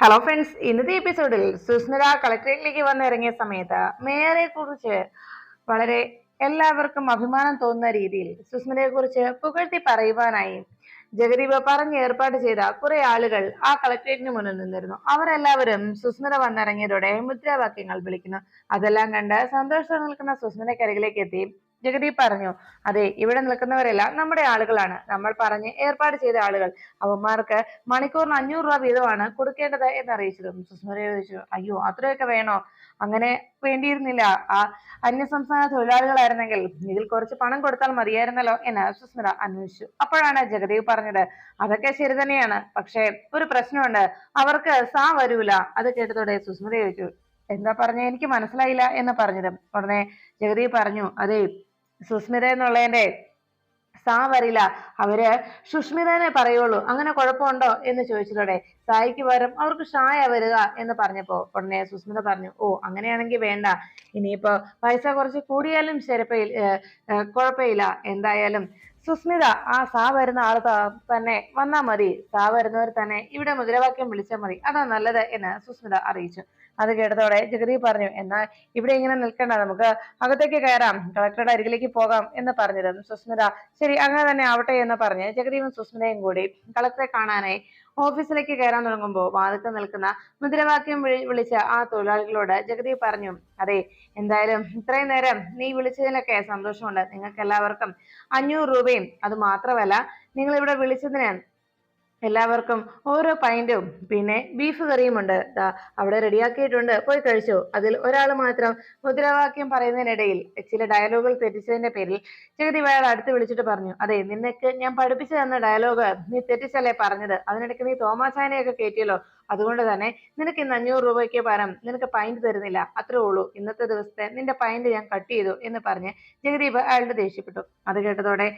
Hello friends, ഇന്നത്തെ എപ്പിസോഡിൽ സുസ്മിത കളക്ടറേറ്റിലേക്ക് വന്നിറങ്ങിയ സമയത്ത് മേയറെ കുറിച്ച് വളരെ എല്ലാവർക്കും അഭിമാനം തോന്നുന്ന രീതിയിൽ സുസ്മിതയെ കുറിച്ച് പുകഴ്ത്തി പറയുവാനായി ജഗദീപ് പറഞ്ഞ് ഏർപ്പാട് ചെയ്ത കുറെ ആളുകൾ ആ കളക്ടറേറ്റിന് മുന്നിൽ നിന്നിരുന്നു. അവരെല്ലാവരും സുസ്മിത വന്നിറങ്ങിയതോടെ മുദ്രാവാക്യങ്ങൾ വിളിക്കുന്നു. അതെല്ലാം കണ്ട് സന്തോഷം നിൽക്കുന്ന സുസ്മിതക്കരികിലേക്ക് എത്തി ജഗദീപ് പറഞ്ഞു, അതെ, ഇവിടെ നിൽക്കുന്നവരെല്ലാം നമ്മുടെ ആളുകളാണ്. നമ്മൾ പറഞ്ഞ് ഏർപ്പാട് ചെയ്ത ആളുകൾ. അവന്മാർക്ക് മണിക്കൂറിന് 500 രൂപ വീതമാണ് കൊടുക്കേണ്ടത് എന്ന് അറിയിച്ചതും സുസ്മിത ചോദിച്ചു, അയ്യോ, അത്രയൊക്കെ വേണോ? അങ്ങനെ വേണ്ടിയിരുന്നില്ല. ആ അന്യസംസ്ഥാന തൊഴിലാളികളായിരുന്നെങ്കിൽ ഇതിൽ കുറച്ച് പണം കൊടുത്താൽ മതിയായിരുന്നല്ലോ എന്ന് സുസ്മിത അന്വേഷിച്ചു. അപ്പോഴാണ് ജഗദീവ് പറഞ്ഞത്, അതൊക്കെ ശരി തന്നെയാണ്, പക്ഷേ ഒരു പ്രശ്നമുണ്ട്, അവർക്ക് സാ വരൂല. അത് കേട്ടതോടെ സുസ്മിത ചോദിച്ചു, എന്താ പറഞ്ഞ, എനിക്ക് മനസ്സിലായില്ല എന്ന് പറഞ്ഞത്. ഉടനെ ജഗദീവ് പറഞ്ഞു, അതെ, സുസ്മിത എന്നുള്ളതിന്റെ സാ വരില്ല, അവര് സുഷ്മിതനെ പറയുള്ളൂ. അങ്ങനെ കുഴപ്പമുണ്ടോ എന്ന് ചോദിച്ചതോടെ സായിക്ക് പകരം അവർക്ക് ഷായ വരിക എന്ന് പറഞ്ഞപ്പോ ഉടനെ സുസ്മിത പറഞ്ഞു, ഓ, അങ്ങനെയാണെങ്കിൽ വേണ്ട. ഇനിയിപ്പോ പൈസ കുറച്ച് കൂടിയാലും കുഴപ്പമില്ല. എന്തായാലും സുസ്മിത ആ സാ വരുന്ന ആൾ തന്നെ വന്നാ മതി. സാ വരുന്നവർ തന്നെ ഇവിടെ മുദ്രാവാക്യം വിളിച്ചാൽ മതി. അതാ നല്ലത് എന്ന് സുസ്മിത അറിയിച്ചു. അത് കേട്ടതോടെ ജഗദീപ് പറഞ്ഞു, എന്നാൽ ഇവിടെ ഇങ്ങനെ നിൽക്കണ്ട, നമുക്ക് അകത്തേക്ക് കയറാം, കളക്ടറുടെ അരികിലേക്ക് പോകാം എന്ന് പറഞ്ഞിരുന്നു സുസ്മിത. ശരി, അങ്ങനെ തന്നെ ആവട്ടെ എന്ന് പറഞ്ഞ് ജഗദീപും സുസ്മിതയും കൂടി കളക്ടറെ കാണാനായി ഓഫീസിലേക്ക് കയറാൻ തുടങ്ങുമ്പോൾ വാതിൽക്കൽ നിൽക്കുന്ന മുദ്രാവാക്യം വിളിച്ച ആ തൊഴിലാളികളോട് ജഗദീപ് പറഞ്ഞു, അതെ, എന്തായാലും ഇത്രയും നേരം നീ വിളിച്ചതിലൊക്കെ സന്തോഷമുണ്ട്. നിങ്ങൾക്ക് എല്ലാവർക്കും 500 രൂപയും അത് മാത്രമല്ല, നിങ്ങൾ ഇവിടെ വിളിച്ചതിന് എല്ലാവർക്കും ഓരോ പൈന്റും പിന്നെ ബീഫ് കറിയും ഉണ്ട്, അവിടെ റെഡിയാക്കിയിട്ടുണ്ട്, പോയി കഴിച്ചു. അതിൽ ഒരാൾ മാത്രം മുദ്രാവാക്യം പറയുന്നതിനിടയിൽ ചില ഡയലോഗുകൾ തെറ്റിച്ചതിന്റെ പേരിൽ ജഗദീപ് അയാൾ അടുത്ത് വിളിച്ചിട്ട് പറഞ്ഞു, അതെ, നിനക്ക് ഞാൻ പഠിപ്പിച്ചു തന്ന ഡയലോഗ് നീ തെറ്റിച്ചല്ലേ പറഞ്ഞത്. അതിനിടയ്ക്ക് നീ തോമാചാനെയൊക്കെ കയറ്റിയല്ലോ. അതുകൊണ്ട് തന്നെ നിനക്ക് ഇന്ന് 500 രൂപയ്ക്ക് പകരം നിനക്ക് പൈന്റ് തരുന്നില്ല. അത്രേ ഉള്ളൂ. ഇന്നത്തെ ദിവസത്തെ നിന്റെ പൈന്റ് ഞാൻ കട്ട് ചെയ്തു എന്ന് പറഞ്ഞ് ജഗദീപ് അയാളുടെ ദേഷ്യപ്പെട്ടു. അത് കേട്ടതോടെ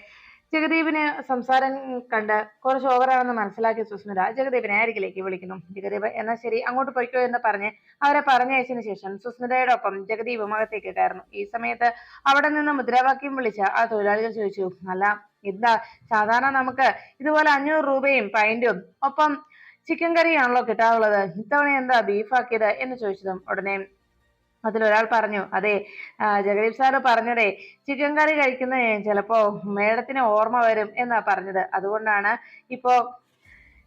ജഗദീപിന് സംസാരം കണ്ട് കുറച്ച് ഓവറാണെന്ന് മനസ്സിലാക്കിയ സുസ്മിത ജഗദീപിനെ അരികിലേക്ക് വിളിക്കുന്നു. ജഗദീപ് എന്നാൽ ശരി, അങ്ങോട്ട് പൊയ്ക്കോ എന്ന് പറഞ്ഞ് അവരെ പറഞ്ഞയച്ചതിനു ശേഷം സുസ്മിതയുടെ ഒപ്പം ജഗദീപ് അകത്തേക്ക് കയറുന്നു. ഈ സമയത്ത് അവിടെ നിന്ന് മുദ്രാവാക്യം വിളിച്ച ആ തൊഴിലാളികൾ ചോദിച്ചു, അല്ല, എന്താ സാധാരണ നമുക്ക് ഇതുപോലെ 500 രൂപയും പൈന്റും ഒപ്പം ചിക്കൻ കറിയാണല്ലോ കിട്ടാറുള്ളത്, ഇത്തവണ എന്താ ബീഫാക്കിയത് എന്ന് ചോദിച്ചതും ഉടനെ അതിലൊരാൾ പറഞ്ഞു, അതെ, ജഗദീപ് സാറ് പറഞ്ഞതേ, ചിക്കൻ കറി കഴിക്കുന്ന ചിലപ്പോ മേഡത്തിന് ഓർമ്മ വരും എന്നാ പറഞ്ഞത്. അതുകൊണ്ടാണ് ഇപ്പോ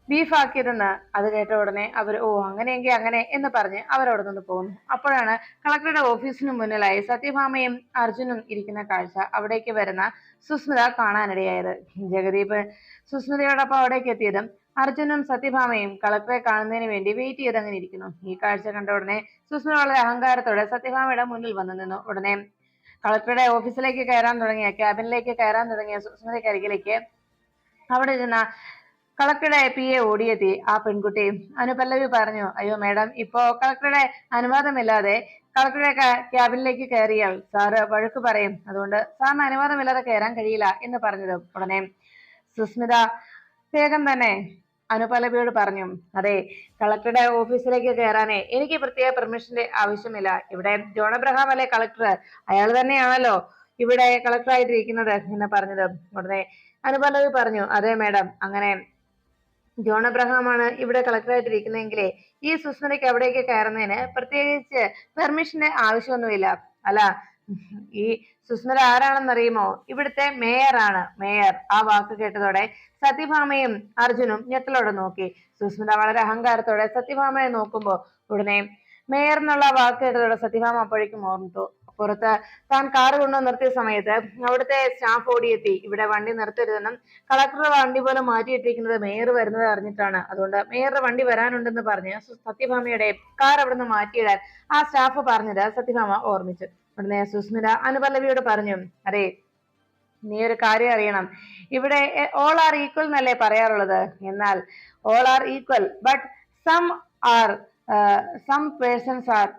ബീഫ് ആക്കിയതെന്ന്. അത് കേട്ട ഉടനെ അവർ, ഓ, അങ്ങനെയെങ്കിൽ അങ്ങനെ എന്ന് പറഞ്ഞ് അവരവിടെ നിന്ന് പോകുന്നു. അപ്പോഴാണ് കളക്ടറുടെ ഓഫീസിന് മുന്നിലായി സത്യഭാമയും അർജുനും ഇരിക്കുന്ന കാഴ്ച അവിടേക്ക് വരുന്ന സുസ്മിത കാണാനിടയായത്. ജഗദീപ് സുസ്മിതയോടൊപ്പം അവിടേക്ക് എത്തിയതും അർജുനും സത്യഭാമയും കളക്ടറെ കാണുന്നതിന് വേണ്ടി വെയിറ്റ് ചെയ്ത് അങ്ങനെ ഇരിക്കുന്നു. ഈ കാഴ്ച കണ്ട ഉടനെ സുസ്മിത വളരെ അഹങ്കാരത്തോടെ സത്യഭാമയുടെ മുന്നിൽ വന്നു നിന്നു. ഉടനെ കളക്ടറുടെ ഓഫീസിലേക്ക് ക്യാബിനിലേക്ക് കയറാൻ തുടങ്ങിയ സുസ്മിതയ്ക്ക് അരികിലേക്ക് അവിടെ ഇരുന്ന കളക്ടറുടെ PA ഓടിയെത്തി. ആ പെൺകുട്ടി അനുപല്ലവി പറഞ്ഞു, അയ്യോ മേഡം, ഇപ്പോ കളക്ടറുടെ അനുവാദമില്ലാതെ കളക്ടറുടെ ക്യാബിനിലേക്ക് കയറിയാൽ സാറ് വഴക്ക് പറയും. അതുകൊണ്ട് സാറിന് അനുവാദമില്ലാതെ കയറാൻ കഴിയില്ല എന്ന് പറഞ്ഞത് ഉടനെ സുസ്മിത വേഗം തന്നെ അനുപല്ലവിയോട് പറഞ്ഞു, അതെ, കളക്ടറുടെ ഓഫീസിലേക്ക് കയറാനേ എനിക്ക് പ്രത്യേക പെർമിഷന്റെ ആവശ്യമില്ല. ഇവിടെ ജോൺ അബ്രഹാം അല്ലേ കളക്ടർ, അയാൾ തന്നെയാണല്ലോ ഇവിടെ കളക്ടറായിട്ടിരിക്കുന്നത് എന്ന് പറഞ്ഞത് ഉടനെ അനുപല്ലവി പറഞ്ഞു, അതെ മേഡം, അങ്ങനെ ജോൺ അബ്രഹാമാണ് ഇവിടെ കളക്ടറായിട്ടിരിക്കുന്നതെങ്കിലേ ഈ സുസ്മിതയ്ക്ക് അവിടേക്ക് കയറുന്നതിന് പ്രത്യേകിച്ച് പെർമിഷന്റെ ആവശ്യമൊന്നുമില്ല. അല്ല, ഈ സുസ്മിത ആരാണെന്നറിയുമോ? ഇവിടുത്തെ മേയറാണ്, മേയർ. ആ വാക്ക് കേട്ടതോടെ സത്യഭാമയും അർജുനും ഞെട്ടലോടെ നോക്കി. സുസ്മിത വളരെ അഹങ്കാരത്തോടെ സത്യഭാമയെ നോക്കുമ്പോ ഉടനെ മേയർ എന്നുള്ള വാക്ക് കേട്ടതോടെ സത്യഭാമ അപ്പോഴേക്കും ഓർമ്മിച്ചു. പുറത്ത് താൻ കാറ് കൊണ്ടു നിർത്തിയ സമയത്ത് അവിടുത്തെ സ്റ്റാഫ് ഓടിയെത്തി ഇവിടെ വണ്ടി നിർത്തരുതെന്നും കളക്ടറുടെ വണ്ടി പോലും മാറ്റിയിട്ടിരിക്കുന്നത് മേയർ വരുന്നത് അറിഞ്ഞിട്ടാണ്, അതുകൊണ്ട് മേയറുടെ വണ്ടി വരാനുണ്ടെന്ന് പറഞ്ഞ് സത്യഭാമയുടെ കാർ അവിടെ നിന്ന് മാറ്റിയിടാൻ ആ സ്റ്റാഫ് പറഞ്ഞത് സത്യഭാമ ഓർമ്മിച്ചു. ഉടനെ സുസ്മിത അനുപല്ലവിയോട് പറഞ്ഞു, അതെ, നീ ഒരു കാര്യം അറിയണം, ഇവിടെ ഓൾ ആർ ഈക്വൽ എന്നല്ലേ പറയാറുള്ളത്. എന്നാൽ all are equal, but some are some persons are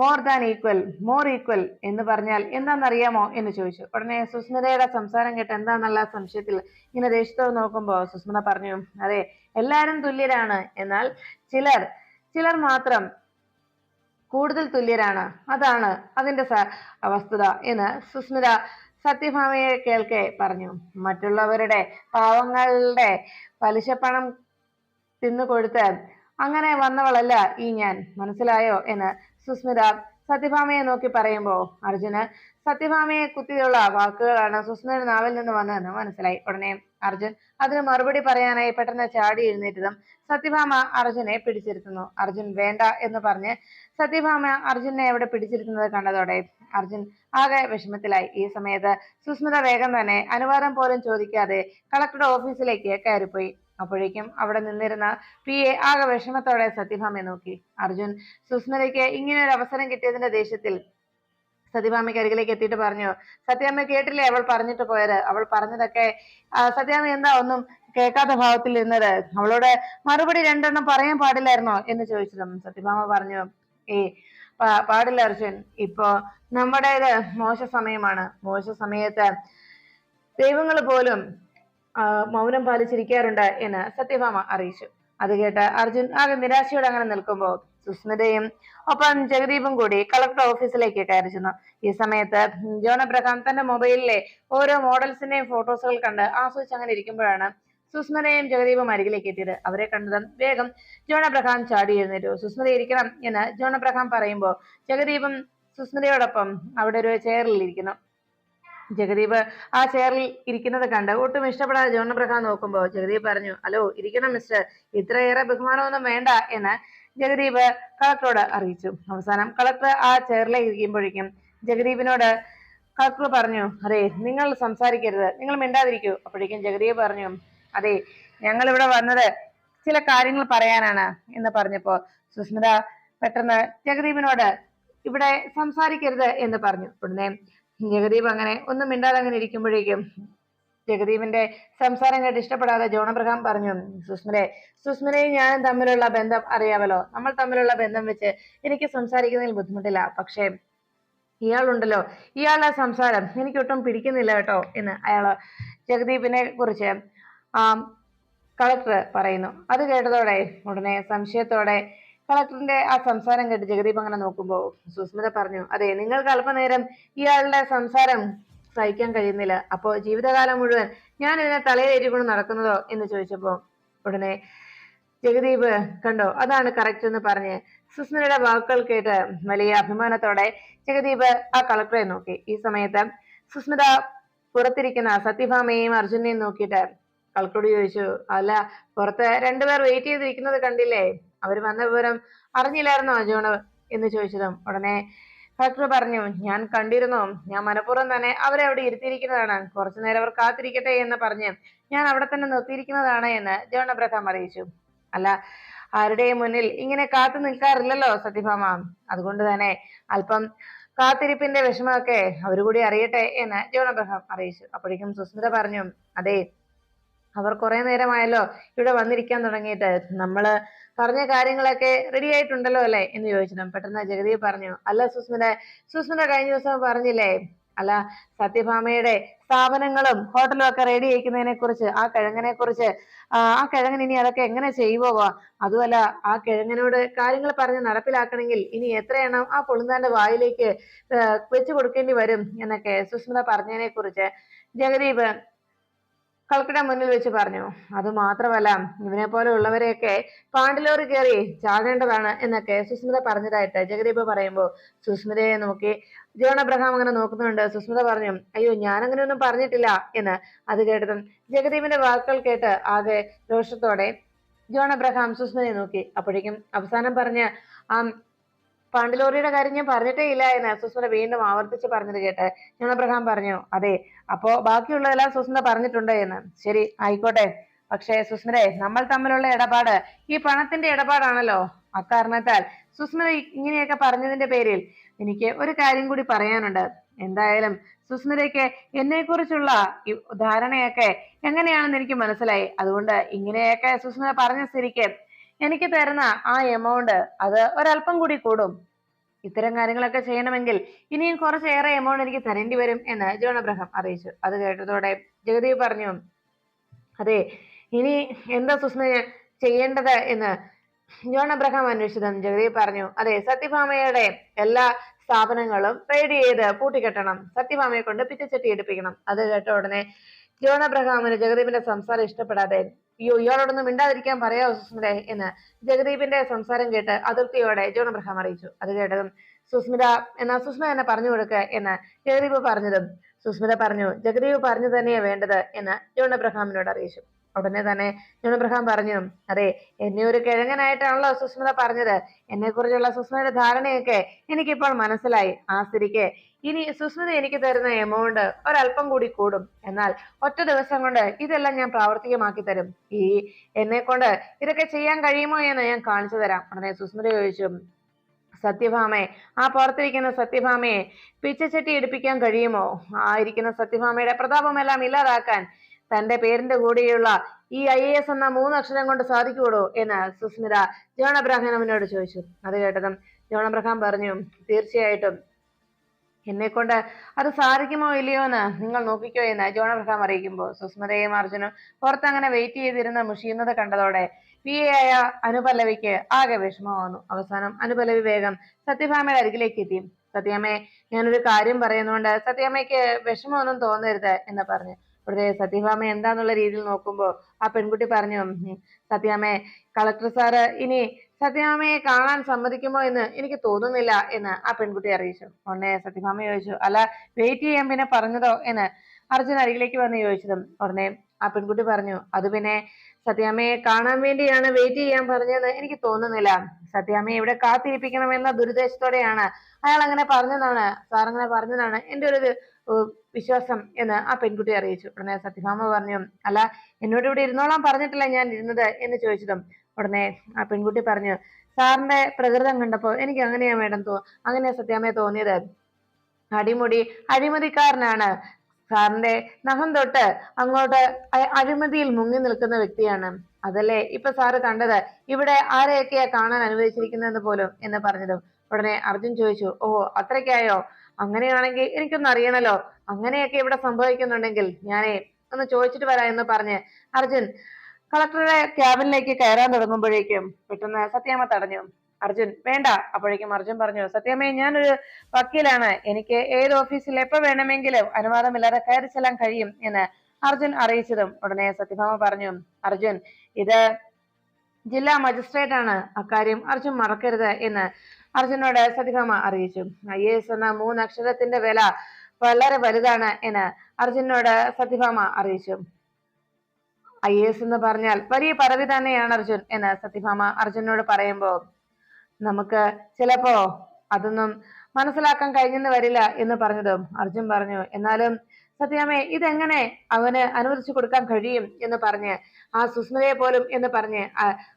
more equal എന്ന് പറഞ്ഞാൽ എന്താണെന്നറിയാമോ എന്ന് ചോദിച്ചു. ഉടനെ സുസ്മിതയുടെ സംസാരം കേട്ട് എന്താന്നുള്ള സംശയത്തിൽ ഇങ്ങനെ ദേഷ്യത്തോട് നോക്കുമ്പോ സുസ്മിത പറഞ്ഞു, അതെ, എല്ലാരും തുല്യരാണ്, എന്നാൽ ചിലർ മാത്രം കൂടുതൽ തുല്യരാണ്, അതാണ് അതിന്റെ വസ്തുത എന്ന് സുസ്മിത സത്യഭാമയെ കേൾക്കെ പറഞ്ഞു. മറ്റുള്ളവരുടെ പാവങ്ങളുടെ പലിശപ്പണം തിന്നു കൊടുത്ത് അങ്ങനെ വന്നവളല്ല ഈ ഞാൻ, മനസ്സിലായോ എന്ന് സുസ്മിത സത്യഭാമയെ നോക്കി പറയുമ്പോ അർജുന് സത്യഭാമയെ കുത്തിയുള്ള വാക്കുകളാണ് സുസ്മിതയുടെ നാവിൽ നിന്ന് വന്നതെന്ന് മനസ്സിലായി. ഉടനെ അർജുൻ അതിന് മറുപടി പറയാനായി പെട്ടെന്ന് ചാടി എഴുന്നേറ്റതും സത്യഭാമ അർജുനെ പിടിച്ചിരുത്തുന്നു. അർജുൻ വേണ്ട എന്ന് പറഞ്ഞ് സത്യഭാമ അർജുനെ അവിടെ പിടിച്ചിരുത്തുന്നത് കണ്ടതോടെ അർജുൻ ആകെ വിഷമത്തിലായി. ഈ സമയത്ത് സുസ്മിത വേഗം തന്നെ അനുവാദം പോലും ചോദിക്കാതെ കളക്ടറുടെ ഓഫീസിലേക്ക് കയറിപ്പോയി. അപ്പോഴേക്കും അവിടെ നിന്നിരുന്ന പിയെ ആകെ വിഷമത്തോടെ സത്യഭാമയെ നോക്കി. അർജുൻ സുസ്മിതയ്ക്ക് ഇങ്ങനെ ഒരു അവസരം കിട്ടിയതിന്റെ ദേഷ്യത്തിൽ സത്യഭാമയ്ക്ക് അരികിലേക്ക് എത്തിയിട്ട് പറഞ്ഞു, സത്യാമ്മ കേട്ടില്ലേ അവൾ പറഞ്ഞിട്ട് പോയത്? അവൾ പറഞ്ഞതൊക്കെ സത്യാമ്മ എന്താ ഒന്നും കേൾക്കാത്ത ഭാവത്തിൽ ഇരുന്നത്? അവളോട് മറുപടി രണ്ടെണ്ണം പറയാൻ പാടില്ലായിരുന്നോ എന്ന് ചോദിച്ചതും സത്യഭാമ പറഞ്ഞു, പാടില്ല അർജുൻ, ഇപ്പോ നമ്മുടേത് മോശ സമയമാണ്. മോശ സമയത്ത് ദൈവങ്ങൾ പോലും മൗനം പാലിച്ചിരിക്കാറുണ്ട് എന്ന് സത്യഭാമ അറിയിച്ചു. അത് കേട്ട് അർജുൻ ആകെ നിരാശയോടെ അങ്ങനെ നിൽക്കുമ്പോ സുസ്മിതയും ഒപ്പം ജഗദീപും കൂടി കളക്ടർ ഓഫീസിലേക്ക് കയറി ചെന്നു. ഈ സമയത്ത് ജോൺ അബ്രഹാം തന്റെ മൊബൈലിലെ ഓരോ മോഡൽസിന്റെയും ഫോട്ടോസുകൾ കണ്ട് ആസ്വദിച്ച് അങ്ങനെ ഇരിക്കുമ്പോഴാണ് സുസ്മിതയും ജഗദീപും അരികിലേക്ക് എത്തിയത്. അവരെ കണ്ടതും വേഗം ജോൺ അബ്രഹാം ചാടി എഴുന്നേറ്റു. സുസ്മിത ഇരിക്കണം എന്ന് ജോൺ അബ്രഹാം പറയുമ്പോ ജഗദീപും സുസ്മിതയോടൊപ്പം അവിടെ ഒരു ചെയറിൽ ഇരിക്കുന്നു. ജഗദീപ് ആ ചെയറിൽ ഇരിക്കുന്നത് കണ്ട് ഒട്ടും ഇഷ്ടപ്പെടാതെ ജോൺ അബ്രഹാം നോക്കുമ്പോ ജഗദീപ് പറഞ്ഞു, ഹലോ, ഇരിക്കണം മിസ്റ്റർ, ഇത്രയേറെ ബഹുമാനമൊന്നും വേണ്ട എന്ന് ജഗദീപ് കളക്ടറോട് അറിയിച്ചു. അവസാനം കളക്ടർ ആ ചെയറിലേക്ക് ഇരിക്കുമ്പോഴേക്കും ജഗദീപിനോട് കളക്ടർ പറഞ്ഞു, അതെ, നിങ്ങൾ സംസാരിക്കരുത്, നിങ്ങൾ മിണ്ടാതിരിക്കൂ. അപ്പോഴേക്കും ജഗദീപ് പറഞ്ഞു, അതെ, ഞങ്ങൾ ഇവിടെ വന്നത് ചില കാര്യങ്ങൾ പറയാനാണ് എന്ന് പറഞ്ഞപ്പോ സുസ്മിത പെട്ടെന്ന് ജഗദീപിനോട് ഇവിടെ സംസാരിക്കരുത് എന്ന് പറഞ്ഞു. ഉടനെ ജഗദീപ് അങ്ങനെ ഒന്നും മിണ്ടാതെ അങ്ങനെ ഇരിക്കുമ്പോഴേക്കും ജഗദീപിന്റെ സംസാരം കേട്ട് ഇഷ്ടപ്പെടാതെ ജോൺ അബ്രഹാം പറഞ്ഞു, സുസ്മിതയും ഞാനും തമ്മിലുള്ള ബന്ധം അറിയാമല്ലോ. നമ്മൾ തമ്മിലുള്ള ബന്ധം വെച്ച് എനിക്ക് സംസാരിക്കുന്നതിൽ ബുദ്ധിമുട്ടില്ല. പക്ഷേ ഇയാളുണ്ടല്ലോ, ഇയാളുടെ സംസാരം എനിക്കൊട്ടും പിടിക്കുന്നില്ല കേട്ടോ എന്ന് അയാള് ജഗദീപിനെ കുറിച്ച് കളക്ടർ പറയുന്നു. അത് കേട്ടതോടെ ഉടനെ സംശയത്തോടെ കളക്ടറിന്റെ ആ സംസാരം കേട്ട് ജഗദീപ് അങ്ങനെ നോക്കുമ്പോ സുസ്മിത പറഞ്ഞു, അതെ, നിങ്ങൾക്ക് അല്പനേരം ഇയാളുടെ സംസാരം സഹിക്കാൻ കഴിയുന്നില്ല. അപ്പോ ജീവിതകാലം മുഴുവൻ ഞാൻ ഇതിനെ തലയിലേറ്റിക്കൊണ്ട് നടക്കുന്നതോ എന്ന് ചോദിച്ചപ്പോ ഉടനെ ജഗദീപ് കണ്ടോ, അതാണ് കറക്റ്റ് എന്ന് പറഞ്ഞ് സുസ്മിതയുടെ വാക്കുകൾ കേട്ട് വലിയ അഭിമാനത്തോടെ ജഗദീപ് ആ കളക്ടറെ നോക്കി. ഈ സമയത്ത് സുസ്മിത പുറത്തിരിക്കുന്ന സത്യഭാമയെയും അർജുനെയും നോക്കിയിട്ട് കളക്ടറോട് ചോദിച്ചു, അല്ല, പുറത്ത് രണ്ടുപേർ വെയിറ്റ് ചെയ്തിരിക്കുന്നത് കണ്ടില്ലേ? അവർ വന്ന വിവരം അറിഞ്ഞില്ലായിരുന്നോ ജോണ് എന്ന് ചോദിച്ചതും ഉടനെ കളക്ടർ പറഞ്ഞു, ഞാൻ കണ്ടിരുന്നു, ഞാൻ മനഃപൂർവ്വം തന്നെ അവരെ അവിടെ ഇരുത്തിയിരിക്കുന്നതാണ്. കുറച്ചു നേരം അവർ കാത്തിരിക്കട്ടെ എന്ന് പറഞ്ഞ് ഞാൻ അവിടെ തന്നെ നിർത്തിയിരിക്കുന്നതാണ് എന്ന് ജോൺ അബ്രഹാം അറിയിച്ചു. അല്ല, ആരുടെയും മുന്നിൽ ഇങ്ങനെ കാത്തു നിൽക്കാറില്ലല്ലോ സത്യഭാമ, അതുകൊണ്ട് തന്നെ അല്പം കാത്തിരിപ്പിന്റെ വിഷമമൊക്കെ അവരുകൂടി അറിയട്ടെ എന്ന് ജോൺ അബ്രഹാം അറിയിച്ചു. അപ്പോഴേക്കും സുസ്മിത പറഞ്ഞു, അതെ, അവർ കുറെ നേരമായല്ലോ ഇവിടെ വന്നിരിക്കാൻ തുടങ്ങിയിട്ട്. നമ്മള് പറഞ്ഞ കാര്യങ്ങളൊക്കെ റെഡി ആയിട്ടുണ്ടല്ലോ അല്ലെ എന്ന് ചോദിച്ചതും പെട്ടെന്ന് ജഗദീപ് പറഞ്ഞു, അല്ല സുസ്മിത കഴിഞ്ഞ ദിവസം പറഞ്ഞില്ലേ, അല്ല, സത്യഭാമയുടെ സ്ഥാപനങ്ങളും ഹോട്ടലും ഒക്കെ റെഡി ആയിക്കുന്നതിനെ കുറിച്ച്, ആ കിഴങ്ങനെ കുറിച്ച്, ആ കിഴങ്ങൻ ഇനി അതൊക്കെ എങ്ങനെ ചെയ്യുവോ? അതുമല്ല, ആ കിഴങ്ങനോട് കാര്യങ്ങൾ പറഞ്ഞ് നടപ്പിലാക്കണമെങ്കിൽ ഇനി എത്ര എണ്ണം ആ പൊളുന്താന്റെ വായിലേക്ക് വെച്ചു കൊടുക്കേണ്ടി വരും എന്നൊക്കെ സുസ്മിത പറഞ്ഞതിനെ കുറിച്ച് ജഗദീപ് കളക്ടറുടെ മുന്നിൽ വെച്ച് പറഞ്ഞു. അത് മാത്രമല്ല, ഇവനെ പോലെ ഉള്ളവരെയൊക്കെ പാണ്ടിലോറി കയറി ചാടേണ്ടതാണ് എന്നൊക്കെ സുസ്മിത പറഞ്ഞതായിട്ട് ജഗദീപ് പറയുമ്പോൾ സുസ്മിതയെ നോക്കി ജോൺ അബ്രഹാം അങ്ങനെ നോക്കുന്നുണ്ട്. സുസ്മിത പറഞ്ഞു, അയ്യോ, ഞാൻ അങ്ങനെയൊന്നും പറഞ്ഞിട്ടില്ല എന്ന്. അത് കേട്ടതും ജഗദീപിന്റെ വാക്കുകൾ കേട്ട് ആകെ രോഷത്തോടെ ജോൺ അബ്രഹാം സുസ്മിതയെ നോക്കി. അപ്പോഴേക്കും അവസാനം പറഞ്ഞ ആ പാണ്ടിലോറിയുടെ കാര്യം ഞാൻ പറഞ്ഞിട്ടേ ഇല്ല എന്ന് സുസ്മിത വീണ്ടും ആവർത്തിച്ച് പറഞ്ഞത് കേട്ട് ജോൺ അബ്രഹാം പറഞ്ഞു, അതെ, അപ്പോ ബാക്കിയുള്ളതെല്ലാം സുസ്മിത പറഞ്ഞിട്ടുണ്ട് എന്ന്. ശരി, ആയിക്കോട്ടെ. പക്ഷേ സുസ്മിതേ, നമ്മൾ തമ്മിലുള്ള ഇടപാട് ഈ പണത്തിന്റെ ഇടപാടാണല്ലോ. അക്കാരണത്താൽ സുസ്മിത ഇങ്ങനെയൊക്കെ പറഞ്ഞതിന്റെ പേരിൽ എനിക്ക് ഒരു കാര്യം കൂടി പറയാനുണ്ട്. എന്തായാലും സുസ്മിതയ്ക്ക് എന്നെ കുറിച്ചുള്ള ധാരണയൊക്കെ എങ്ങനെയാണെന്ന് എനിക്ക് മനസ്സിലായി. അതുകൊണ്ട് ഇങ്ങനെയൊക്കെ സുസ്മിത പറഞ്ഞ സ്ഥിതിക്ക് എനിക്ക് തരുന്ന ആ എമൗണ്ട് അത് ഒരല്പം കൂടി കൂടും. ഇത്തരം കാര്യങ്ങളൊക്കെ ചെയ്യണമെങ്കിൽ ഇനിയും കുറച്ചേറെ എമൗണ്ട് എനിക്ക് തരേണ്ടി വരും എന്ന് ജോൺ അബ്രഹാം അറിയിച്ചു. അത് കേട്ടതോടെ ജഗദീപ് പറഞ്ഞു, അതെ, ഇനി എന്താ സുസ്മിത ചെയ്യേണ്ടത് എന്ന് ജോൺ അബ്രഹാം അന്വേഷിച്ചതും ജഗദീപ് പറഞ്ഞു, അതെ, സത്യഭാമയുടെ എല്ലാ സ്ഥാപനങ്ങളും റെഡി ചെയ്ത് പൂട്ടിക്കെട്ടണം. സത്യഭാമയെ കൊണ്ട് പിറ്റച്ചട്ടി എടുപ്പിക്കണം. അത് കേട്ട ഉടനെ ജോൺ അബ്രഹാമിന് ജഗദീപിന്റെ സംസാരം ഇഷ്ടപ്പെടാതെ അയ്യോ, ഇയാളോടൊന്നും മിണ്ടാതിരിക്കാൻ പറയാവോ സുസ്മിത എന്ന് ജഗദീപിന്റെ സംസാരം കേട്ട് അതിർത്തിയോടെ ജോൺ അബ്രഹാം അറിയിച്ചു. അത് കേട്ടതും സുസ്മിത സുസ്മിത എന്നെ പറഞ്ഞു കൊടുക്ക എന്ന് ജഗദീപ് പറഞ്ഞതും സുസ്മിത പറഞ്ഞു, ജഗദീപ് പറഞ്ഞു തന്നെയാ വേണ്ടത് എന്ന് ജോൺ അബ്രഹാമിനോട് അറിയിച്ചു. ഉടനെ തന്നെ ജോൺ അബ്രഹാം പറഞ്ഞു, അതെ, എന്നെ ഒരു കിഴങ്ങനായിട്ടാണല്ലോ സുസ്മിത പറഞ്ഞത്. എന്നെ കുറിച്ചുള്ള സുസ്മിതയുടെ ധാരണയൊക്കെ എനിക്കിപ്പോൾ മനസ്സിലായി. ആ സ്ഥിതിക്ക് ഇനി സുസ്മിത എനിക്ക് തരുന്ന എമൗണ്ട് ഒരല്പം കൂടി കൂടും. എന്നാൽ ഒറ്റ ദിവസം കൊണ്ട് ഇതെല്ലാം ഞാൻ പ്രാവർത്തികമാക്കി തരും. എന്നെ കൊണ്ട് ഇതൊക്കെ ചെയ്യാൻ കഴിയുമോ എന്ന് ഞാൻ കാണിച്ചു തരാം. ഉടനെ സുസ്മിത ചോദിച്ചു, സത്യഭാമയെ, ആ പുറത്തിരിക്കുന്ന സത്യഭാമയെ പിച്ചച്ചട്ടി എടുപ്പിക്കാൻ കഴിയുമോ? ഇരിക്കുന്ന സത്യഭാമയുടെ പ്രതാപമെല്ലാം ഇല്ലാതാക്കാൻ തന്റെ പേരിന്റെ കൂടെയുള്ള ഈ IAS എന്ന 3 അക്ഷരം കൊണ്ട് സാധിക്കൂടോ എന്ന് സുസ്മിത ജോൺ അബ്രഹാമിനോട് ചോദിച്ചു. അത് കേട്ടതും ജോൺ അബ്രഹാം പറഞ്ഞു, തീർച്ചയായിട്ടും എന്നെ കൊണ്ട് അത് സാധിക്കുമോ ഇല്ലയോ എന്ന് നിങ്ങൾ നോക്കിക്കോ എന്ന് ജോൺ അബ്രഹാം അറിയിക്കുമ്പോൾ സുസ്മിതയും അർജുനും പുറത്തങ്ങനെ വെയിറ്റ് ചെയ്തിരുന്ന മുഷിയുന്നത് കണ്ടതോടെ PA ആയ അനുപല്ലവിക്ക് ആകെ വിഷമം വന്നു. അവസാനം അനുപല്ലവി വേഗം സത്യഭാമയുടെ അരികിലേക്ക് എത്തി. സത്യാമ്മയെ, ഞാനൊരു കാര്യം പറയുന്നുണ്ട്, സത്യാമ്മയ്ക്ക് വിഷമമൊന്നും തോന്നരുത് എന്ന് പറഞ്ഞു. ഉടനെ സത്യഭാമ എന്താന്നുള്ള രീതിയിൽ നോക്കുമ്പോ ആ പെൺകുട്ടി പറഞ്ഞു, സത്യാമ്മയെ, കളക്ടർ സാറ് ഇനി സത്യഭാമയെ കാണാൻ സമ്മതിക്കുമോ എന്ന് എനിക്ക് തോന്നുന്നില്ല എന്ന് ആ പെൺകുട്ടി അറിയിച്ചു. ഉടനെ സത്യഭാമ ചോദിച്ചു, അല്ല, വെയിറ്റ് ചെയ്യാൻ പിന്നെ പറഞ്ഞതോ എന്ന് അർജുൻ അരികിലേക്ക് വന്ന് ചോദിച്ചതും ഉടനെ ആ പെൺകുട്ടി പറഞ്ഞു, അത് പിന്നെ സത്യാമ്മയെ കാണാൻ വേണ്ടിയാണ് വെയിറ്റ് ചെയ്യാൻ പറഞ്ഞതെന്ന് എനിക്ക് തോന്നുന്നില്ല. സത്യാമ്മയെ ഇവിടെ കാത്തിരിപ്പിക്കണമെന്ന ദുരുദ്ദേശത്തോടെയാണ് അയാൾ അങ്ങനെ പറഞ്ഞതാണ്, സാർ അങ്ങനെ പറഞ്ഞതാണ് എന്റെ ഒരു വിശ്വാസം എന്ന് ആ പെൺകുട്ടി അറിയിച്ചു. ഉടനെ സത്യഭാമ പറഞ്ഞു, അല്ല, എന്നോട് ഇവിടെ ഇരുന്നോളാൻ പറഞ്ഞിട്ടില്ല ഞാൻ ഇരുന്നത് എന്ന് ചോദിച്ചതും ഉടനെ ആ പെൺകുട്ടി പറഞ്ഞു, സാറിന്റെ പ്രകൃതം കണ്ടപ്പോ എനിക്ക് അങ്ങനെയാ അങ്ങനെയാ സത്യാമ്മയെ തോന്നിയത്. അഴിമതിക്കാരനാണ്. സാറിന്റെ നഖം തൊട്ട് അങ്ങോട്ട് അഴിമതിയിൽ മുങ്ങി നിൽക്കുന്ന വ്യക്തിയാണ്. അതല്ലേ ഇപ്പൊ സാറ് കണ്ടത്. ഇവിടെ ആരെയൊക്കെയാ കാണാൻ അനുവദിച്ചിരിക്കുന്നതെന്ന് പോലും എന്ന് പറഞ്ഞതും ഉടനെ അർജുൻ ചോദിച്ചു, ഓ, അത്രയ്ക്കായോ? അങ്ങനെയാണെങ്കിൽ എനിക്കൊന്ന് അറിയണല്ലോ. അങ്ങനെയൊക്കെ ഇവിടെ സംഭവിക്കുന്നുണ്ടെങ്കിൽ ഞാനേ ഒന്ന് ചോദിച്ചിട്ട് വരാം എന്ന് പറഞ്ഞ് അർജുൻ കളക്ടറുടെ ക്യാബിനിലേക്ക് കയറാൻ തുടങ്ങുമ്പോഴേക്കും പെട്ടെന്ന് സത്യാമ്മ തടഞ്ഞു. അർജുൻ, വേണ്ട. അപ്പോഴേക്കും അർജുൻ പറഞ്ഞു, സത്യാമ്മയെ, ഞാനൊരു വക്കീലാണ്. എനിക്ക് ഏത് ഓഫീസിൽ എപ്പോ വേണമെങ്കിലും അനുവാദമില്ലാതെ കയറി ചെല്ലാൻ കഴിയും എന്ന് അർജുൻ അറിയിച്ചതും ഉടനെ സത്യഭാമ പറഞ്ഞു, അർജുൻ, ഇത് ജില്ലാ മജിസ്ട്രേറ്റ് ആണ്, അക്കാര്യം അർജുൻ മറക്കരുത് എന്ന് അർജുനോട് സത്യഭാമ അറിയിച്ചു. IAS എന്ന 3 അക്ഷരത്തിന്റെ വില വളരെ വലുതാണ് എന്ന് അർജുനോട് സത്യഭാമ അറിയിച്ചു. IAS എന്ന് പറഞ്ഞാൽ വലിയ പദവി തന്നെയാണ് അർജുൻ എന്ന് സത്യഭാമ അർജുനോട് പറയുമ്പോ നമുക്ക് ചിലപ്പോ അതൊന്നും മനസ്സിലാക്കാൻ കഴിഞ്ഞെന്ന് വരില്ല എന്ന് പറഞ്ഞതും അർജുൻ പറഞ്ഞു, എന്നാലും സത്യാമ്മേ, ഇതെങ്ങനെ അവന് അനുവദിച്ചു കൊടുക്കാൻ കഴിയും എന്ന് പറഞ്ഞ് ആ സുസ്മിതയെ പോലും എന്ന് പറഞ്ഞ്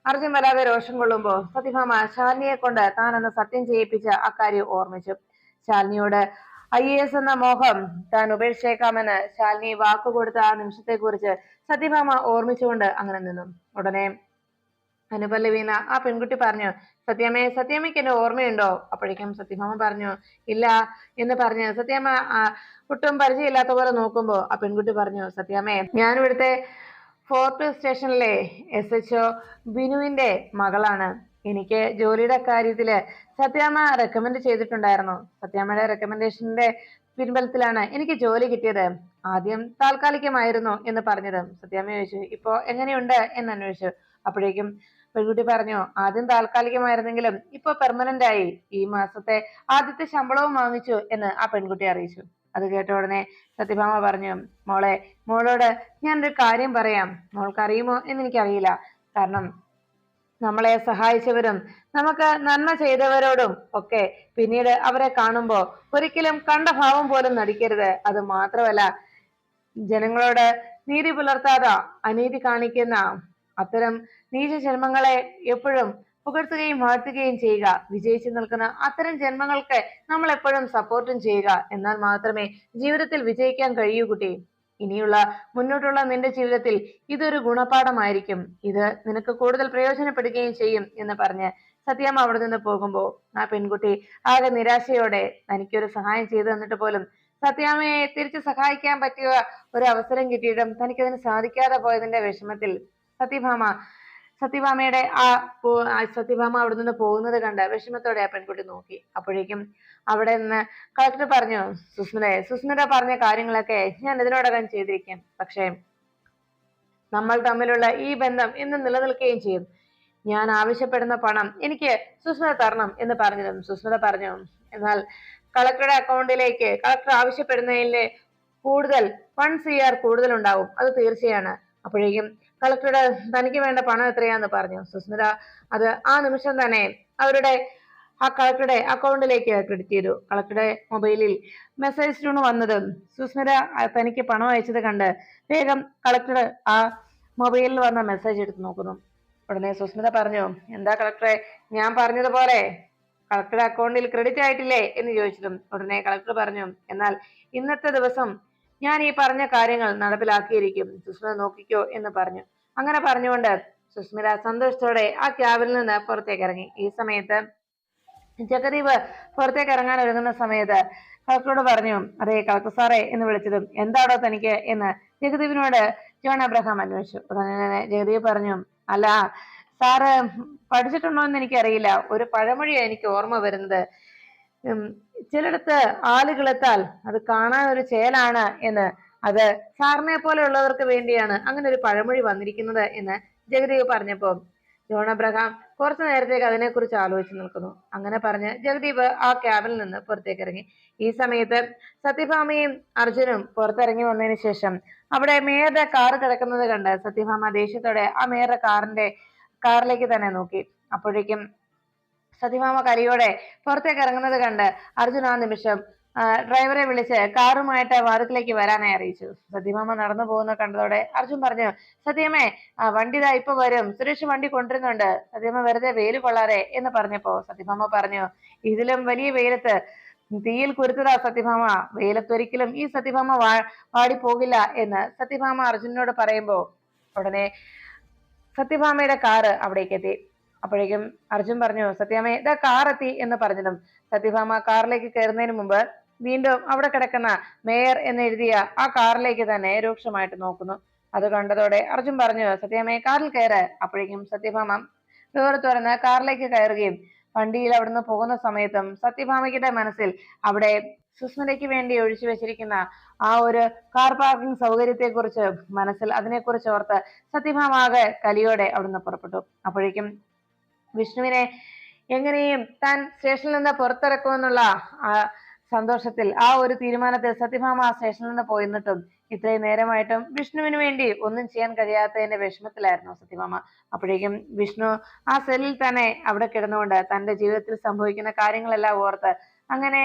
അർജുൻ വല്ലാതെ രോഷം കൊള്ളുമ്പോ സത്യഭാമ ശാലിനിയെ കൊണ്ട് താൻ അന്ന് സത്യം ചെയ്യിപ്പിച്ച അക്കാര്യം ഓർമ്മിച്ചു. ശാലിനിയോട് IAS എന്ന മോഹം താൻ ഉപേക്ഷിച്ചേക്കാമെന്ന് ശാലിനി വാക്കുകൊടുത്ത ആ നിമിഷത്തെ കുറിച്ച് സത്യഭാമ ഓർമ്മിച്ചുകൊണ്ട് അങ്ങനെ നിന്നു. ഉടനെ അനുപല്ലവീന ആ പെൺകുട്ടി പറഞ്ഞു, സത്യാമ്മയ്ക്ക് എന്നെ ഓർമ്മയുണ്ടോ? അപ്പോഴേക്കും സത്യഭാമ പറഞ്ഞു, ഇല്ല എന്ന് പറഞ്ഞ് സത്യാമ്മ ഒട്ടും പരിചയമില്ലാത്ത പോലെ നോക്കുമ്പോ ആ പെൺകുട്ടി പറഞ്ഞു, സത്യാമ്മേ, ഞാൻ ഇവിടുത്തെ ഫോർട്ട് സ്റ്റേഷനിലെ SHO ബിനുവിന്റെ മകളാണ്. എനിക്ക് ജോലിയുടെ കാര്യത്തില് സത്യാമ്മ റെക്കമെൻഡ് ചെയ്തിട്ടുണ്ടായിരുന്നു. സത്യാമ്മയുടെ റെക്കമെൻഡേഷന്റെ പിൻബലത്തിലാണ് എനിക്ക് ജോലി കിട്ടിയത്. ആദ്യം താൽക്കാലികമായിരുന്നു എന്ന് പറഞ്ഞത്. സത്യാമ്മ ചോദിച്ചു, ഇപ്പോ എങ്ങനെയുണ്ട് എന്ന് അന്വേഷിച്ചു. അപ്പോഴേക്കും പെൺകുട്ടി പറഞ്ഞു, ആദ്യം താൽക്കാലികമായിരുന്നെങ്കിലും ഇപ്പൊ പെർമനന്റ് ആയി. ഈ മാസത്തെ ആദ്യത്തെ ശമ്പളവും വാങ്ങിച്ചു എന്ന് ആ പെൺകുട്ടി അറിയിച്ചു. അത് കേട്ട ഉടനെ സത്യഭാമ പറഞ്ഞു, മോളോട് ഞാനൊരു കാര്യം പറയാം. മോൾക്കറിയുമോ എന്ന് എനിക്കറിയില്ല. കാരണം നമ്മളെ സഹായിച്ചവരും നമുക്ക് നന്മ ചെയ്തവരോടും ഒക്കെ പിന്നീട് അവരെ കാണുമ്പോ ഒരിക്കലും കണ്ട ഭാവം പോലും നടിക്കരുത്. അത് മാത്രമല്ല, ജനങ്ങളോട് നീതി പുലർത്താതെ അനീതി കാണിക്കുന്ന അത്തരം നീച ജന്മങ്ങളെ എപ്പോഴും പുകഴ്ത്തുകയും വാഴ്ത്തുകയും ചെയ്യുക. വിജയിച്ചു നിൽക്കുന്ന അത്തരം ജന്മങ്ങൾക്ക് നമ്മൾ എപ്പോഴും സപ്പോർട്ടും ചെയ്യുക. എന്നാൽ മാത്രമേ ജീവിതത്തിൽ വിജയിക്കാൻ കഴിയൂ കുട്ടി. ഇനിയുള്ള മുന്നോട്ടുള്ള നിന്റെ ജീവിതത്തിൽ ഇതൊരു ഗുണപാഠമായിരിക്കും. ഇത് നിനക്ക് കൂടുതൽ പ്രയോജനപ്പെടുകയും ചെയ്യും എന്ന് പറഞ്ഞ് സത്യാമ്മ അവിടെ നിന്ന് പോകുമ്പോ ആ പെൺകുട്ടി ആകെ നിരാശയോടെ തനിക്കൊരു സഹായം ചെയ്തു തന്നിട്ട് പോലും സത്യാമ്മയെ തിരിച്ചു സഹായിക്കാൻ പറ്റിയ ഒരു അവസരം കിട്ടിയിട്ടും തനിക്കതിന് സാധിക്കാതെ പോയതിന്റെ വിഷമത്തിൽ സത്യഭാമയുടെ സത്യഭാമ അവിടെ നിന്ന് പോകുന്നത് കണ്ട് വിഷമത്തോടെ ആ പെൺകുട്ടി നോക്കി. അപ്പോഴേക്കും അവിടെ നിന്ന് കളക്ടർ പറഞ്ഞു, സുസ്മിത പറഞ്ഞ കാര്യങ്ങളൊക്കെ ഞാൻ ഇതിനോടകം ചെയ്തിരിക്കാം. പക്ഷേ നമ്മൾ തമ്മിലുള്ള ഈ ബന്ധം ഇന്ന് നിലനിൽക്കുകയും ചെയ്യും. ഞാൻ ആവശ്യപ്പെടുന്ന പണം എനിക്ക് സുസ്മിത തരണം എന്ന് പറഞ്ഞതും സുസ്മിത പറഞ്ഞു, എന്നാൽ കളക്ടറുടെ അക്കൗണ്ടിലേക്ക് കളക്ടർ ആവശ്യപ്പെടുന്നതിന്റെ കൂടുതൽ 1 CR കൂടുതൽ ഉണ്ടാവും, അത് തീർച്ചയാണ്. അപ്പോഴേക്കും കളക്ടറുടെ തനിക്ക് വേണ്ട പണം എത്രയാന്ന് പറഞ്ഞു സുസ്മിത. അത് ആ നിമിഷം തന്നെ അവരുടെ ആ കളക്ടറുടെ അക്കൗണ്ടിലേക്ക് ക്രെഡിറ്റ് ചെയ്തു. കളക്ടറുടെ മൊബൈലിൽ മെസ്സേജ് ട്യൂൺ വന്നതും സുസ്മിത തനിക്ക് പണം അയച്ചത് കണ്ട് വേഗം കളക്ടർ ആ മൊബൈലിൽ വന്ന മെസ്സേജ് എടുത്ത് നോക്കുന്നു. ഉടനെ സുസ്മിത പറഞ്ഞു, എന്താ കളക്ടറെ, ഞാൻ പറഞ്ഞതുപോലെ കളക്ടറുടെ അക്കൗണ്ടിൽ ക്രെഡിറ്റ് ആയിട്ടില്ലേ എന്ന് ചോദിച്ചതും ഉടനെ കളക്ടർ പറഞ്ഞു, എന്നാൽ ഇന്നത്തെ ദിവസം ഞാൻ ഈ പറഞ്ഞ കാര്യങ്ങൾ നടപ്പിലാക്കിയിരിക്കും, സുസ്മിത നോക്കിക്കോ എന്ന് പറഞ്ഞു. അങ്ങനെ പറഞ്ഞുകൊണ്ട് സുസ്മിത സന്തോഷത്തോടെ ആ ക്യാബിൽ നിന്ന് പുറത്തേക്ക് ഇറങ്ങി. ഈ സമയത്ത് ജഗദീപ് പുറത്തേക്ക് ഇറങ്ങാൻ ഒരുങ്ങുന്ന സമയത്ത് കളക്ടറോട് പറഞ്ഞു, അതെ കളക്ടർ സാറേ എന്ന് വിളിച്ചതും എന്താണോ തനിക്ക് എന്ന് ജഗദീപിനോട് ജോൺ അബ്രഹാം അന്വേഷിച്ചു. ഉടനെ തന്നെ ജഗദീപ് പറഞ്ഞു, അല്ല സാറ് പഠിച്ചിട്ടുണ്ടോ എന്ന് എനിക്കറിയില്ല, ഒരു പഴമൊഴിയാണ് എനിക്ക് ഓർമ്മ വരുന്നത്. ചിലടത്ത് ആളുകളെത്താൽ അത് കാണാൻ ഒരു ചേലാണ് എന്ന്, അത് സാറിനെ പോലെയുള്ളവർക്ക് വേണ്ടിയാണ് അങ്ങനെ ഒരു പഴമൊഴി വന്നിരിക്കുന്നത് എന്ന് ജഗദീപ് പറഞ്ഞപ്പോ ജോൺ അബ്രഹാം കുറച്ചു നേരത്തേക്ക് അതിനെക്കുറിച്ച് ആലോചിച്ച് നിൽക്കുന്നു. അങ്ങനെ പറഞ്ഞ് ജഗദീപ് ആ ക്യാബിൽ നിന്ന് പുറത്തേക്ക് ഇറങ്ങി. ഈ സമയത്ത് സത്യഭാമയും അർജുനും പുറത്തിറങ്ങി വന്നതിന് ശേഷം അവിടെ മേയറുടെ കാർ കിടക്കുന്നത് കണ്ട് സത്യഭാമ ദേഷ്യത്തോടെ ആ മേയറുടെ കാറിലേക്ക് തന്നെ നോക്കി. അപ്പോഴേക്കും സത്യഭാമ കലിയോടെ പുറത്തേക്ക് ഇറങ്ങുന്നത് കണ്ട് അർജുൻ ആ നിമിഷം ഡ്രൈവറെ വിളിച്ച് കാറുമായിട്ട് വാതിക്കലേക്ക് വരാനായി അറിയിച്ചു. സത്യഭാമ നടന്നു പോകുന്ന കണ്ടതോടെ അർജുൻ പറഞ്ഞു, സത്യമേ വണ്ടി ഇതാ ഇപ്പൊ വരും, സുരേഷ് വണ്ടി കൊണ്ടിരുന്നുണ്ട്, സത്യഭാമ വെറുതെ വെയിൽ കൊള്ളാതെ എന്ന് പറഞ്ഞപ്പോ സത്യഭാമ പറഞ്ഞു, ഇതിലും വലിയ വെയിലത്ത് തീയിൽ കുരുത്തതാ സത്യഭാമ, വെയിലത്തൊരിക്കലും ഈ സത്യഭാമ വാടിപ്പോകില്ല എന്ന് സത്യഭാമ അർജുനോട് പറയുമ്പോ ഉടനെ സത്യഭാമയുടെ കാറ് അവിടേക്ക് എത്തി. അപ്പോഴേക്കും അർജുൻ പറഞ്ഞു, സത്യാമ്മ ഇതാ കാർ എത്തി എന്ന് പറഞ്ഞതും സത്യഭാമ കാറിലേക്ക് കയറുന്നതിന് മുമ്പ് വീണ്ടും അവിടെ കിടക്കുന്ന മേയർ എന്നെഴുതിയ ആ കാറിലേക്ക് തന്നെ രൂക്ഷമായിട്ട് നോക്കുന്നു. അത് കണ്ടതോടെ അർജുൻ പറഞ്ഞു, സത്യാമ്മയെ കാറിൽ കയറ്. അപ്പോഴേക്കും സത്യഭാമ ഡോറ് തുറന്ന് കാറിലേക്ക് കയറുകയും വണ്ടിയിൽ അവിടുന്ന് പോകുന്ന സമയത്തും സത്യഭാമയ്ക്കുടെ മനസ്സിൽ അവിടെ സുസ്മിതയ്ക്ക് വേണ്ടി ഒഴിച്ചു വെച്ചിരിക്കുന്ന ആ ഒരു കാർ പാർക്കിംഗ് സൗകര്യത്തെ കുറിച്ച് മനസ്സിൽ അതിനെക്കുറിച്ച് ഓർത്ത് സത്യഭാമ ആകെ കലിയോടെ അവിടുന്ന് പുറപ്പെട്ടു. അപ്പോഴേക്കും വിഷ്ണുവിനെ എങ്ങനെയും താൻ സ്റ്റേഷനിൽ നിന്ന് പുറത്തിറക്കുമെന്നുള്ള ആ സന്തോഷത്തിൽ ആ ഒരു തീരുമാനത്തിൽ സത്യഭാമ ആ സ്റ്റേഷനിൽ നിന്ന് പോയിരുന്നിട്ടും ഇത്രയും നേരമായിട്ടും വിഷ്ണുവിന് വേണ്ടി ഒന്നും ചെയ്യാൻ കഴിയാത്തതിന്റെ വിഷമത്തിലായിരുന്നു സത്യഭാമ. അപ്പോഴേക്കും വിഷ്ണു ആ സെല്ലിൽ തന്നെ അവിടെ കിടന്നുകൊണ്ട് തന്റെ ജീവിതത്തിൽ സംഭവിക്കുന്ന കാര്യങ്ങളെല്ലാം ഓർത്ത് അങ്ങനെ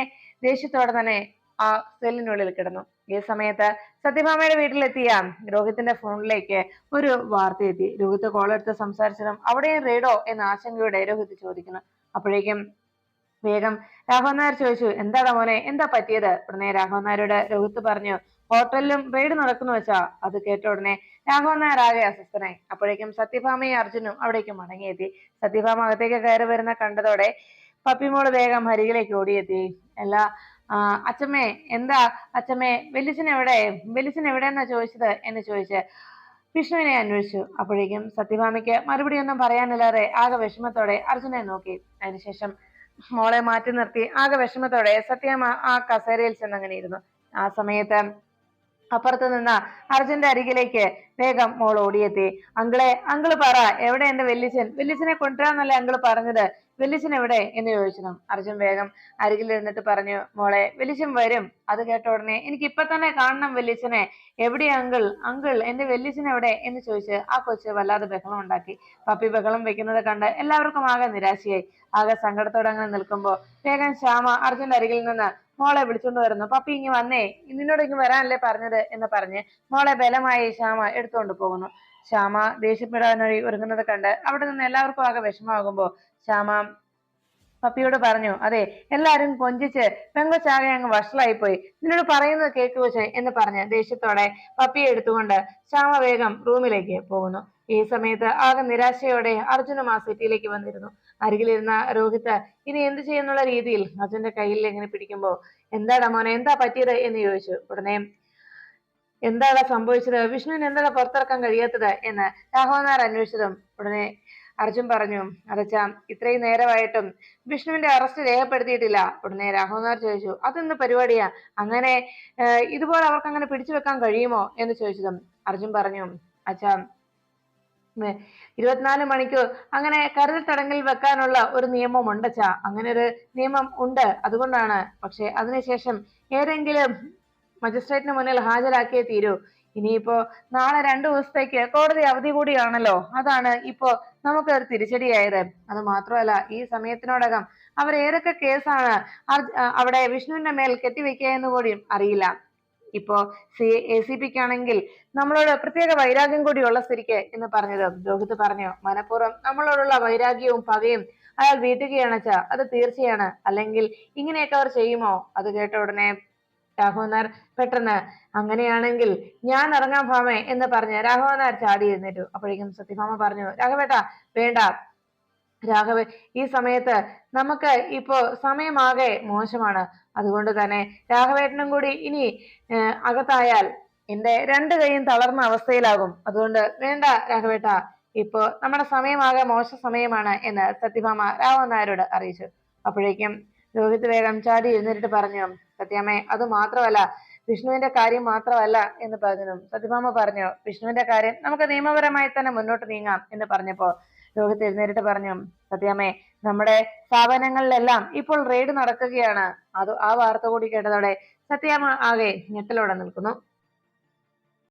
ദേഷ്യത്തോടെ തന്നെ ആ സെല്ലിനുള്ളിൽ കിടന്നു. ഈ സമയത്ത് സത്യഭാമയുടെ വീട്ടിലെത്തിയ രോഹിത്തിന്റെ ഫോണിലേക്ക് ഒരു വാർത്ത എത്തി. രോഹിത്ത് കോൾ എടുത്ത് സംസാരിച്ചതും അവിടെയും റേഡോ എന്ന ആശങ്കയോടെ രോഹിത്ത് ചോദിക്കുന്നു. അപ്പോഴേക്കും വേഗം രാഘവൻ നായർ ചോദിച്ചു, എന്താടാ മോനെ, എന്താ പറ്റിയത്? ഉടനെ രാഘവൻ നായരോട് രോഹിത്ത് പറഞ്ഞു, ഹോട്ടലിലും റെയ്ഡ് നടക്കുന്നു വെച്ചാ. അത് കേട്ട ഉടനെ രാഘവൻ നായർ ആകെ അസ്വസ്ഥനായി. അപ്പോഴേക്കും സത്യഭാമയും അർജുനും അവിടേക്ക് മടങ്ങിയെത്തി. സത്യഭാമ അകത്തേക്ക് കയറി വരുന്ന കണ്ടതോടെ പപ്പിമോള് വേഗം അരികിലേക്ക് ഓടിയെത്തി. എല്ലാ അച്ഛമ്മേ, എന്താ അച്ഛമ്മേ, വെല്ലിച്ചൻ എവിടെയെന്നാ ചോദിച്ചത് എന്ന് ചോദിച്ച് വിഷ്ണുവിനെ അന്വേഷിച്ചു. അപ്പോഴേക്കും സത്യഭാമയ്ക്ക് മറുപടി ഒന്നും പറയാനില്ലാതെ ആകെ വിഷമത്തോടെ അർജുനെ നോക്കി. അതിനുശേഷം മോളെ മാറ്റി നിർത്തി ആകെ വിഷമത്തോടെ സത്യഭാമ ആ കസേരയിൽ ചെന്നങ്ങനെ ഇരുന്നു. ആ സമയത്ത് അപ്പുറത്ത് നിന്ന് അർജുന്റെ അരികിലേക്ക് വേഗം മോൾ ഓടിയെത്തി. അങ്കിള് പറ, എവിടെ എന്റെ വെല്ലിച്ചനെ കൊണ്ടുവരാന്നല്ലേ അങ്കിള് പറഞ്ഞത്, വെല്ലിച്ചൻ എവിടെ എന്ന് ചോദിച്ചു. അർജുൻ വേഗം അരികിൽ ഇരുന്നിട്ട് പറഞ്ഞു, മോളെ വെല്ലിച്ചൻ വരും. അത് കേട്ട ഉടനെ എനിക്ക് ഇപ്പൊ തന്നെ കാണണം വെല്ലിച്ചനെ. എവിടെയാ അങ്കിൾ എന്റെ വെല്ലിച്ചൻ എവിടെ എന്ന് ചോദിച്ച് ആ കൊച്ച് വല്ലാതെ ബഹളം ഉണ്ടാക്കി. പപ്പി ബഹളം വെക്കുന്നത് കണ്ട് എല്ലാവർക്കും ആകെ നിരാശയായി. ആകെ സങ്കടത്തോടെ അങ്ങനെ നിൽക്കുമ്പോ വേഗം ശ്യാമ അർജുന്റെ അരികിൽ നിന്ന് മോളെ വിളിച്ചോണ്ട് വരുന്നു. പപ്പി ഇങ്ങ് വന്നേ, നിന്നോട് ഇങ്ങ് വരാനല്ലേ പറഞ്ഞത് എന്ന് പറഞ്ഞ് മോളെ ബലമായി ശ്യാമ എടുത്തുകൊണ്ട് പോകുന്നു. ശ്യാമ ദേഷ്യപ്പെടാനൊരു ഒരുങ്ങുന്നത് കണ്ട് അവിടെ നിന്ന് എല്ലാവർക്കും ആകെ വിഷമാകുമ്പോ ശ്യാമ പപ്പിയോട് പറഞ്ഞു, അതെ എല്ലാരും കൊഞ്ചിച്ച് പെങ്കൊച്ചാകെ അങ്ങ് വഷളായി പോയി, നിന്നോട് പറയുന്നത് കേൾക്കുവച്ചേ എന്ന് പറഞ്ഞ് ദേഷ്യത്തോടെ പപ്പിയെ എടുത്തുകൊണ്ട് ശ്യാമ വേഗം റൂമിലേക്ക് പോകുന്നു. ഈ സമയത്ത് ആകെ നിരാശയോടെ അർജുനും ആ സിറ്റിയിലേക്ക് വന്നിരുന്നു. അരികിലിരുന്ന രോഹിത്ത് ഇനി എന്ത് ചെയ്യുന്നുള്ള രീതിയിൽ അർജുന്റെ കയ്യിൽ എങ്ങനെ പിടിക്കുമ്പോ, എന്താടാ മോനെ, എന്താ പറ്റിയത് എന്ന് ചോദിച്ചു. ഉടനെ എന്താടാ സംഭവിച്ചത്, വിഷ്ണുവിന് എന്താ പുറത്തിറക്കാൻ കഴിയാത്തത് എന്ന് രാഘവൻ നായർ അന്വേഷിച്ചതും ഉടനെ അർജുൻ പറഞ്ഞു, അതച്ചാ ഇത്രയും നേരമായിട്ടും വിഷ്ണുവിന്റെ അറസ്റ്റ് രേഖപ്പെടുത്തിയിട്ടില്ല. ഉടനെ രാഘവൻ നായർ ചോദിച്ചു, അതെന്ത് പരിപാടിയാ, അങ്ങനെ ഇതുപോലെ അവർക്ക് അങ്ങനെ പിടിച്ചു വെക്കാൻ കഴിയുമോ എന്ന് ചോദിച്ചതും അർജുൻ പറഞ്ഞു, അച്ഛാ 24 മണിക്കൂർ അങ്ങനെ കരുതൽ തടങ്കിൽ വെക്കാനുള്ള ഒരു നിയമം ഉണ്ടച്ചാ. അങ്ങനെ ഒരു നിയമം ഉണ്ട്, അതുകൊണ്ടാണ്. പക്ഷെ അതിനുശേഷം ഏതെങ്കിലും മജിസ്ട്രേറ്റിന് മുന്നിൽ ഹാജരാക്കിയേ തീരൂ. ഇനിയിപ്പോ നാളെ 2 ദിവസത്തേക്ക് കോടതി അവധി കൂടിയാണല്ലോ, അതാണ് ഇപ്പോ നമുക്ക് ഒരു തിരിച്ചടിയായത്. അത് മാത്രമല്ല, ഈ സമയത്തിനോടകം അവർ ഏതൊക്കെ കേസാണ് അവിടെ വിഷ്ണുവിന്റെ മേൽ കെട്ടിവെക്കുക എന്ന് കൂടിയും അറിയില്ല. ഇപ്പോ ACPക്ക് ആണെങ്കിൽ നമ്മളോട് പ്രത്യേക വൈരാഗ്യം കൂടിയുള്ള സ്ഥിതിക്ക് എന്ന് പറഞ്ഞത് രോഹിത് പറഞ്ഞു. മനഃപൂർവ്വം നമ്മളോടുള്ള വൈരാഗ്യവും പകയും അയാൾ വീട്ടുകയാണെച്ചാ അത് തീർച്ചയാണ്. അല്ലെങ്കിൽ ഇങ്ങനെയൊക്കെ അവർ ചെയ്യുമോ? അത് കേട്ട ഉടനെ രാഘവൻ നായർ പെട്ടെന്ന്, അങ്ങനെയാണെങ്കിൽ ഞാൻ ഇറങ്ങാൻ ഭാമേ എന്ന് പറഞ്ഞ് രാഘവൻ നായർ ചാടി എഴുന്നേറ്റു. അപ്പോഴേക്കും സത്യഭാമ പറഞ്ഞു, രാഘവേട്ടാ വേണ്ട രാഘവൻ, ഈ സമയത്ത് നമുക്ക് ഇപ്പോ സമയമാകെ മോശമാണ്. അതുകൊണ്ട് തന്നെ രാഘവേട്ടനും കൂടി ഇനി അകത്തായാൽ എന്റെ 2 കൈയും തളർന്ന അവസ്ഥയിലാകും. അതുകൊണ്ട് വേണ്ട രാഘവേട്ട, ഇപ്പോ നമ്മുടെ സമയമാകെ മോശ സമയമാണ് എന്ന് സത്യഭാമ രാഘവൻ നായരോട് അറിയിച്ചു. അപ്പോഴേക്കും രോഹിത് വേഗം ചാടി എഴുന്നേറ്റ് പറഞ്ഞു, സത്യാമ്മേ, അത് മാത്രമല്ല, വിഷ്ണുവിന്റെ കാര്യം മാത്രമല്ല എന്ന് പറഞ്ഞു. സത്യഭാമ പറഞ്ഞു, വിഷ്ണുവിന്റെ കാര്യം നമുക്ക് നിയമപരമായി തന്നെ മുന്നോട്ട് നീങ്ങാം എന്ന് പറഞ്ഞപ്പോ രോഹിത് എഴുന്നേറ്റ് പറഞ്ഞു, സത്യാമ്മേ, നമ്മുടെ സ്ഥാപനങ്ങളിലെല്ലാം ഇപ്പോൾ റെയ്ഡ് നടക്കുകയാണ്. ആ വാർത്ത കൂടി കേട്ടതോടെ സത്യാമ്മ ആകെ ഞെട്ടലോടെ നിൽക്കുന്നു.